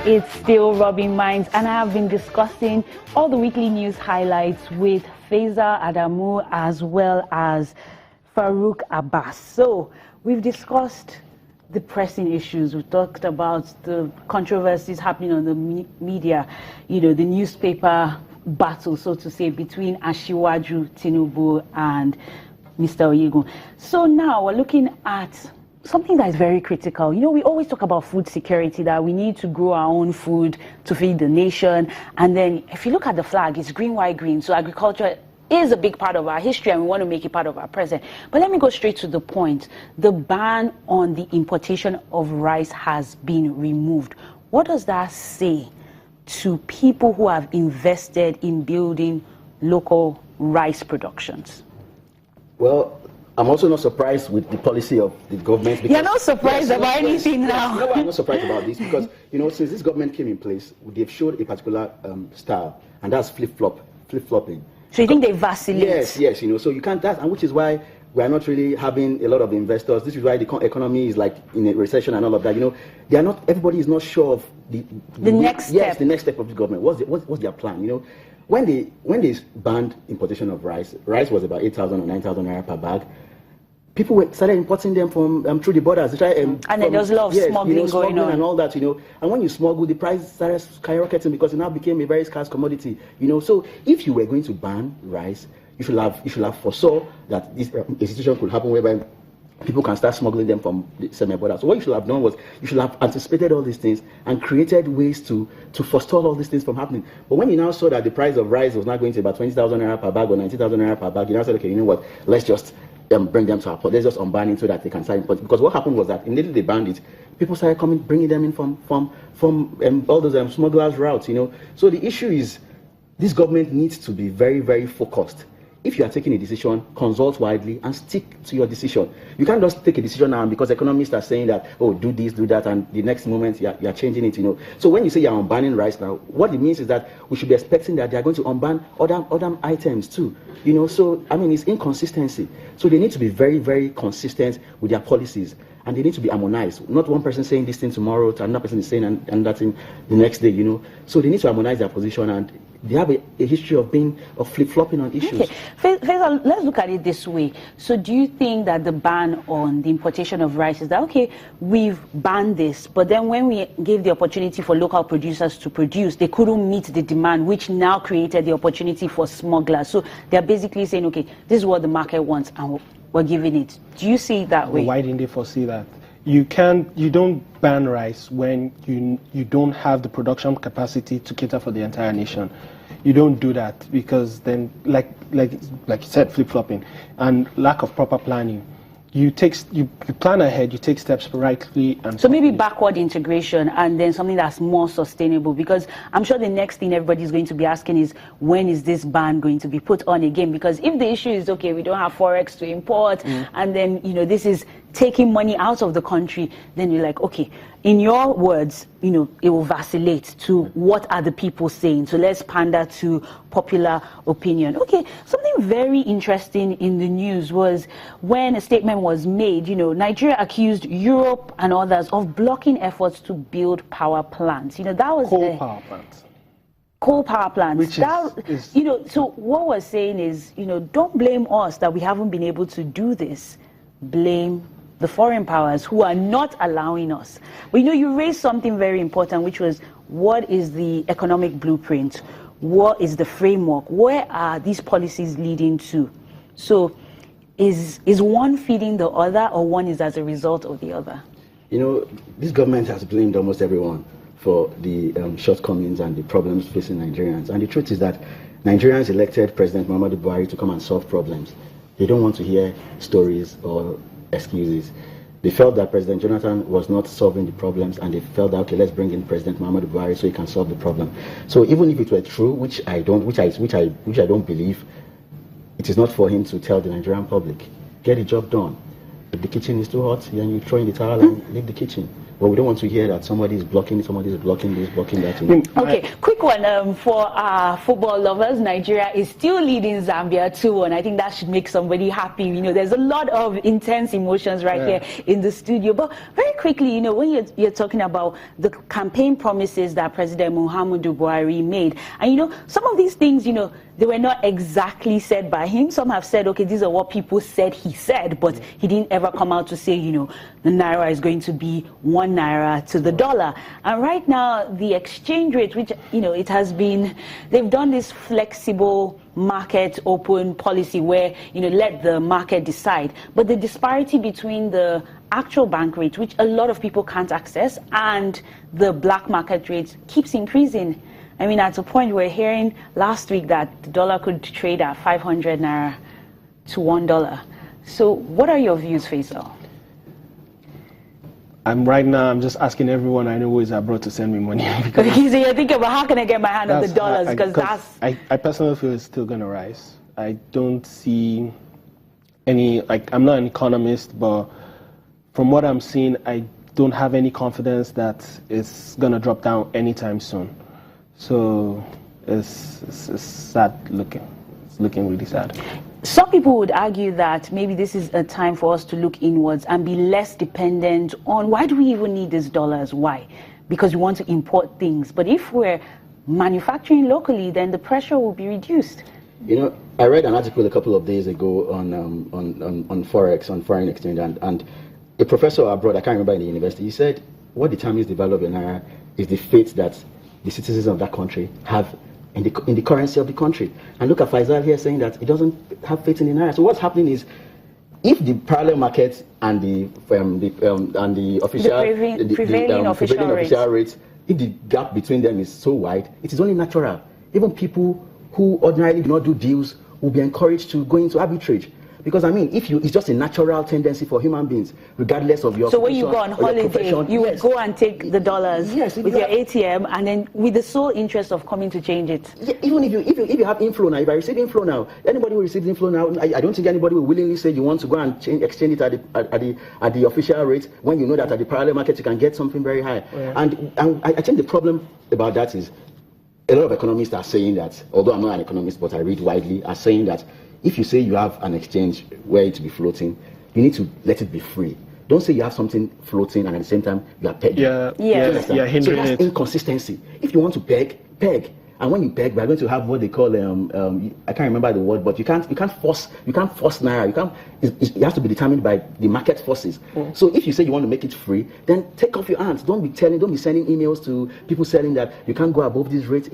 It's still Rubbin Minds, and I have been discussing all the weekly news highlights with Faiza Adamu as well as Farouk Abbas. So we've discussed the pressing issues. We've talked about the controversies happening on the media, the newspaper battle, so to say, between Asiwaju Tinubu and Mr. Oyegun. So now we're looking at something that is very critical. We always talk about food security, that we need to grow our own food to feed the nation. And then if you look at the flag, it's green, white, green. So agriculture is a big part of our history, and we want to make it part of our present. But let me go straight to the point. The ban on the importation of rice has been removed. What does that say to people who have invested in building local rice productions? Well, I'm also not surprised with the policy of the government. You're not surprised about anything now. No, I'm not surprised about this because, since this government came in place, they've showed a particular style, and that's flip-flopping. So you think they vacillate? Yes, so you can't, and which is why we are not really having a lot of investors. This is why the economy is like in a recession and all of that. Everybody is not sure of the next step. Yes, the next step of the government. What's their plan? When they banned importation of rice was about 8,000 or 9,000 naira per bag. People started importing them from through the borders. And then there was a lot of smuggling going on and all that. And when you smuggle, the price started skyrocketing because it now became a very scarce commodity. So if you were going to ban rice, you should have foresaw that this situation could happen whereby people can start smuggling them from the semi-border. So what you should have done was you should have anticipated all these things and created ways to forestall all these things from happening. But when you now saw that the price of rice was not going to about 20,000 naira per bag or 90,000 naira per bag, you now said, okay, you know what? Let's just bring them to our port. Let's just unban it so that they can start importing. Because what happened was that immediately they banned it, people started bringing them in from all those smugglers' routes. So the issue is this government needs to be very, very focused. If you are taking a decision, consult widely and stick to your decision. You can't just take a decision now because economists are saying that, oh, do this, do that, and the next moment you're changing it, So when you say you're unbanning rice now, what it means is that we should be expecting that they're going to unban other items too, So, it's inconsistency. So they need to be very, very consistent with their policies. And they need to be harmonized. Not one person saying this thing tomorrow, to another person is saying and that thing the next day, So they need to harmonize their position, and they have a history of flip-flopping on issues. Okay. Faisal, let's look at it this way. So do you think that the ban on the importation of rice is that, okay, we've banned this, but then when we gave the opportunity for local producers to produce, they couldn't meet the demand, which now created the opportunity for smugglers. So they're basically saying, okay, this is what the market wants, and we're giving it. Do you see it that way? Why didn't they foresee that? You don't ban rice when you don't have the production capacity to cater for the entire nation. You don't do that because then, like you said, flip-flopping and lack of proper planning. You plan ahead, you take steps rightly. And so maybe backward integration and then something that's more sustainable, because I'm sure the next thing everybody's going to be asking is, when is this ban going to be put on again? Because if the issue is, okay, we don't have forex to import, and then, this is taking money out of the country, then you're like, okay, in your words, it will vacillate to what are the people saying. So let's pander to popular opinion. Okay, something very interesting in the news was when a statement was made, Nigeria accused Europe and others of blocking efforts to build power plants. That was power plants. Coal power plants. So what we're saying is, don't blame us that we haven't been able to do this. Blame the foreign powers who are not allowing us. But you raised something very important, which was, what is the economic blueprint? What is the framework? Where are these policies leading to? So is one feeding the other, or one is as a result of the other? This government has blamed almost everyone for the shortcomings and the problems facing Nigerians. And the truth is that Nigerians elected President Muhammadu Buhari to come and solve problems. They don't want to hear stories or excuses. They felt that President Jonathan was not solving the problems, and they felt that, okay, let's bring in President Muhammadu Buhari so he can solve the problem. So even if it were true, which I don't believe, it is not for him to tell the Nigerian public, get the job done. If the kitchen is too hot, then you throw in the towel and leave the kitchen. But we don't want to hear that somebody is blocking this, blocking that. You know. Okay, quick one for our football lovers. Nigeria is still leading Zambia 2-1. I think that should make somebody happy. You know, there's a lot of intense emotions right here in the studio. But very quickly, you know, when you're talking about the campaign promises that President Muhammadu Buhari made, and you know, some of these things, you know, they were not exactly said by him. Some have said, okay, these are what people said he said, but he didn't ever come out to say, you know, the naira is going to be 1 naira to the dollar. And right now, the exchange rate, which, you know, it has been, they've done this flexible market open policy where, you know, let the market decide. But the disparity between the actual bank rate, which a lot of people can't access, and the black market rate keeps increasing. I mean, at a point, we're hearing last week that the dollar could trade at 500 naira to $1. So what are your views, Faisal? Right now, I'm just asking everyone I know who is abroad to send me money. Because you're thinking about how can I get my hand on the dollars? I personally feel it's still going to rise. I don't see any, like, I'm not an economist, but from what I'm seeing, I don't have any confidence that it's going to drop down anytime soon. So it's sad looking. It's looking really sad. Some people would argue that maybe this is a time for us to look inwards and be less dependent on, why do we even need these dollars? Why? Because we want to import things. But if we're manufacturing locally, then the pressure will be reduced. You know, I read an article a couple of days ago on Forex, on foreign exchange, and a professor abroad, I can't remember in the university, he said, what determines the value of the naira is the faith that the citizens of that country have in the currency of the country. And look at Faisal here saying that he doesn't have faith in the naira. So what's happening is, if the parallel market and the prevailing official rates, if the gap between them is so wide, it is only natural. Even people who ordinarily do not do deals will be encouraged to go into arbitrage. Because I mean, it's just a natural tendency for human beings, regardless of your. So when you go on holiday, you would go and take the dollars with your ATM, and then with the sole interest of coming to change it. Yeah, even if you have inflow now, if I receive inflow now, anybody who receives inflow now, I don't think anybody will willingly say you want to go and exchange it at the official rate when you know that at the parallel market you can get something very high. Yeah. And I think the problem about that is a lot of economists are saying that, although I'm not an economist, but I read widely, are saying that if you say you have an exchange where it will be floating, you need to let it be free. Don't say you have something floating and at the same time you are pegging. Yeah, so that's inconsistency. If you want to peg. And when you peg, we are going to have what they call I can't remember the word, but you can't force naira. It has to be determined by the market forces. So if you say you want to make it free, then take off your hands. Don't be sending emails to people saying that you can't go above this rate.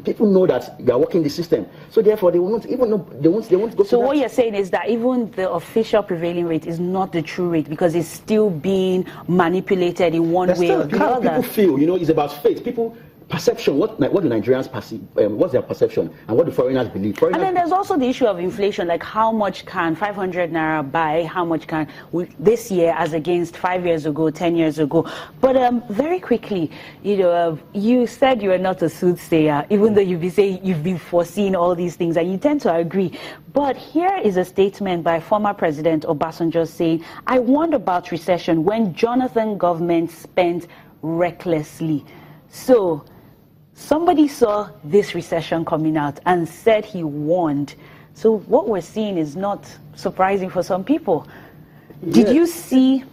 People know that you are working the system, so therefore they won't go. So what you're saying is that even the official prevailing rate is not the true rate because it's still being manipulated in one way or the other. People feel, you know, it's about faith. People. Perception, what do Nigerians perceive, what's their perception, and what do foreigners believe? And then there's also the issue of inflation, like how much can 500 naira buy, how much can this year as against 5 years ago, 10 years ago. But very quickly, you know, you said you are not a soothsayer, even though you've been saying you've been foreseeing all these things, and you tend to agree. But here is a statement by former President Obasanjo saying, I warned about recession when Jonathan government spent recklessly. So somebody saw this recession coming out and said he warned. So what we're seeing is not surprising for some people. Did you see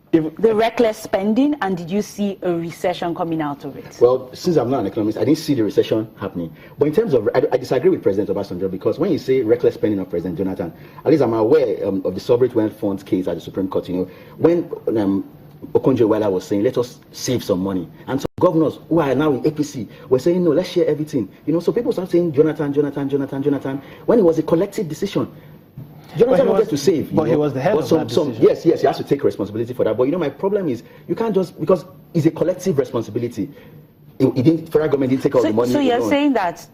the reckless spending, and did you see a recession coming out of it? Well, since I'm not an economist, I didn't see the recession happening. But in terms of, I disagree with President Obasanjo, because when you say reckless spending of President Jonathan, at least I'm aware of the sovereign wealth funds case at the Supreme Court. You know, when Okonjo-Iweala was saying, let us save some money. And some governors who are now in APC were saying, no, let's share everything. You know, so people start saying Jonathan, when it was a collective decision. Jonathan wanted to save. But he was the head of that decision. Yes, he has to take responsibility for that. But you know, my problem is, you can't just, because it's a collective responsibility. Federal government didn't take all the money. So you're saying that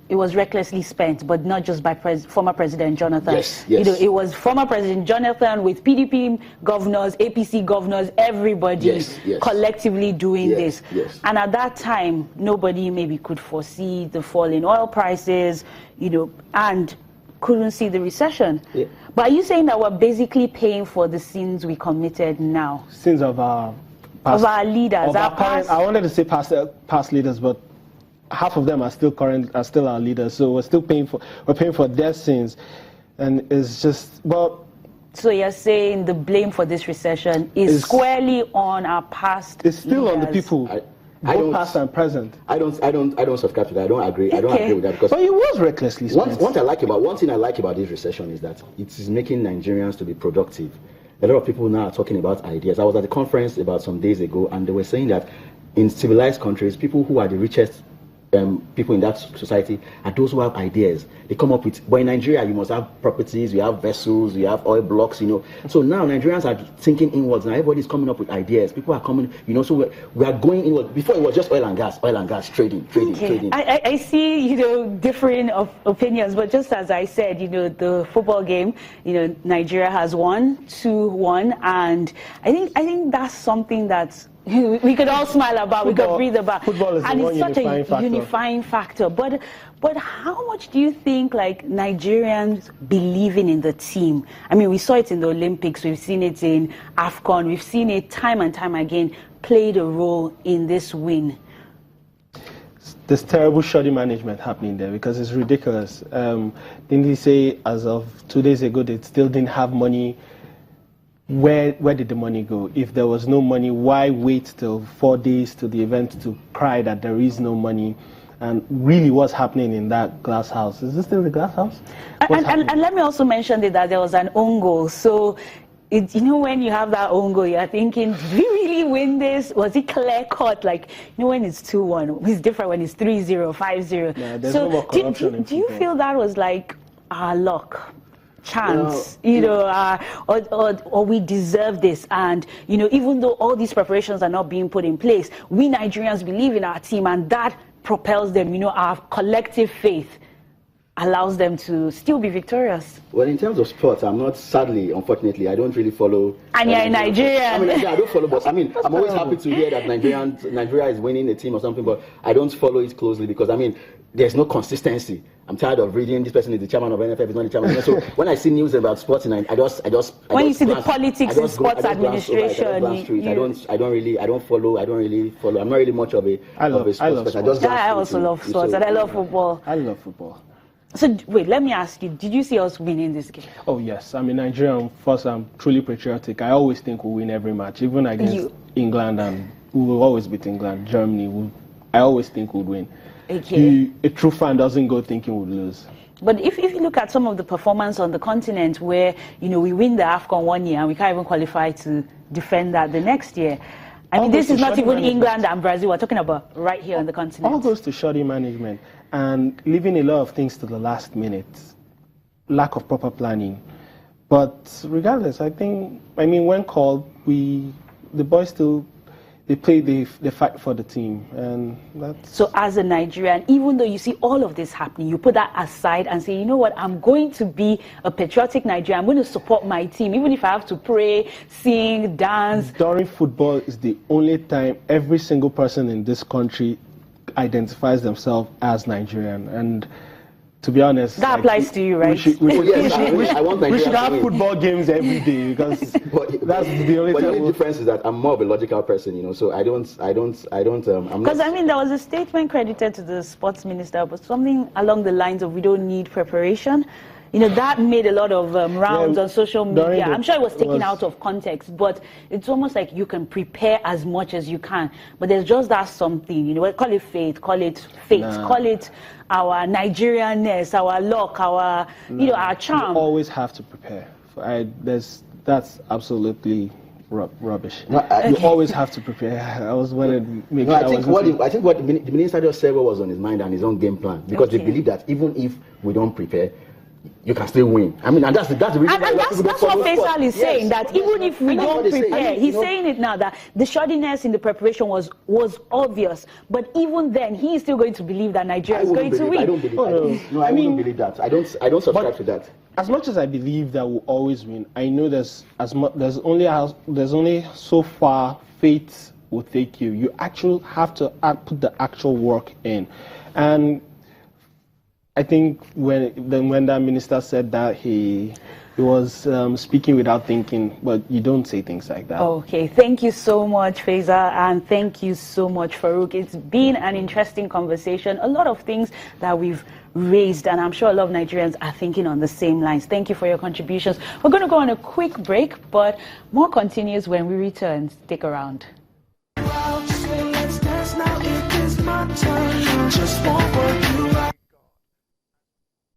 it was recklessly spent, but not just by former President Jonathan. Yes. You know, it was former President Jonathan with PDP governors, APC governors, everybody collectively doing this. Yes. And at that time, nobody maybe could foresee the fall in oil prices, you know, and couldn't see the recession. Yeah. But are you saying that we're basically paying for the sins we committed now? Sins of our past, of our leaders, of our current, I wanted to say past leaders, but half of them are still our leaders. So we're paying for their sins, and it's just well. So you're saying the blame for this recession is squarely on our past. It's still leaders. On the people, both past and present. I don't subscribe to that. I don't agree. Okay. I don't agree with that because. But it was recklessly spent. One thing I like about this recession is that it is making Nigerians to be productive. A lot of people now are talking about ideas. I was at a conference about some days ago, and they were saying that in civilized countries, people who are the richest people in that society are those who have ideas. They come up with, but in Nigeria, you must have properties, you have vessels, you have oil blocks, So now Nigerians are thinking inwards. Now everybody's coming up with ideas. People are coming, so we are going inward. Before it was just oil and gas, trading. I see, differing of opinions, but just as I said, the football game, Nigeria has won 2-1, and I think that's something that's we could all smile about, we could breathe about. Football is and the it's such a unifying factor. But how much do you think Nigerians believing in the team? I mean, we saw it in the Olympics, we've seen it in AFCON, we've seen it time and time again played a role in this win. There's terrible shoddy management happening there because it's ridiculous. Didn't he say as of 2 days ago they still didn't have money? Where did the money go? If there was no money, why wait till 4 days to the event to cry that there is no money? And really what's happening in that glass house? Is this still the glass house? And let me also mention that there was an own goal. So, when you have that own goal, you're thinking, did we really win this? Was it clear cut? When it's 2-1, it's different when it's 3-0, 5-0. Yeah, there's no more corruption do you feel that was our luck? Chance, or we deserve this, and even though all these preparations are not being put in place, we Nigerians believe in our team, and that propels them. Our collective faith allows them to still be victorious. Well, in terms of sports, I'm not, sadly, unfortunately, I don't really follow. And you're in Nigeria. I don't follow, but I'm always happy to hear that Nigeria is winning a team or something, but I don't follow it closely because, there's no consistency. I'm tired of reading this person is the chairman of NFF, is not the chairman. So when I see news about sports, I just when you see the politics in sports administration, I don't follow. I'm not really much of a sports person. I also love sports, and I love football. I love football. So wait, let me ask you, did you see us winning this game? Oh yes, I'm a Nigerian. First, I'm truly patriotic. I always think we'll win every match, even against England, and we will always beat England. Germany, I always think we'll win. Okay. A true fan doesn't go thinking we'll lose. But if you look at some of the performance on the continent where, we win the AFCON 1 year and we can't even qualify to defend that the next year. This is not even England and Brazil. We're talking about right here on the continent. All goes to shoddy management and leaving a lot of things to the last minute. Lack of proper planning. But regardless, when called, the boys still... They fight for the team, and that's... So as a Nigerian, even though you see all of this happening, you put that aside and say, you know what, I'm going to be a patriotic Nigerian. I'm going to support my team, even if I have to pray, sing, dance. During football is the only time every single person in this country identifies themselves as Nigerian, and to be honest, that applies to you, right? We should have football games every day because that's the only. But the only difference is that I'm more of a logical person, so I don't. Because there was a statement credited to the sports minister, but something along the lines of we don't need preparation. That made a lot of rounds on social media. I'm sure it was taken out of context, but it's almost like you can prepare as much as you can. But there's just that something, call it faith, call it our Nigerianness, our luck, our charm. You always have to prepare. That's absolutely rubbish. You always have to prepare. I was wanting to make sure. I think what the minister just said was on his mind and his own game plan, because they believe that even if we don't prepare, you can still win. And that's the reason. And that's what Faisal is saying, that even if we don't prepare, he's saying it now, that the shoddiness in the preparation was obvious. But even then, he is still going to believe that Nigeria is going to win. I don't believe that. I wouldn't believe that. I don't subscribe to that. As much as I believe that we'll always win, I know there's only so far faith will take you. You actually have to put the actual work in. And I think when that minister said that, he It was speaking without thinking, but you don't say things like that. Okay, thank you so much, Faiza, and thank you so much, Farouk. It's been an interesting conversation. A lot of things that we've raised, and I'm sure a lot of Nigerians are thinking on the same lines. Thank you for your contributions. We're going to go on a quick break, but more continues when we return. Stick around. Let's dance now.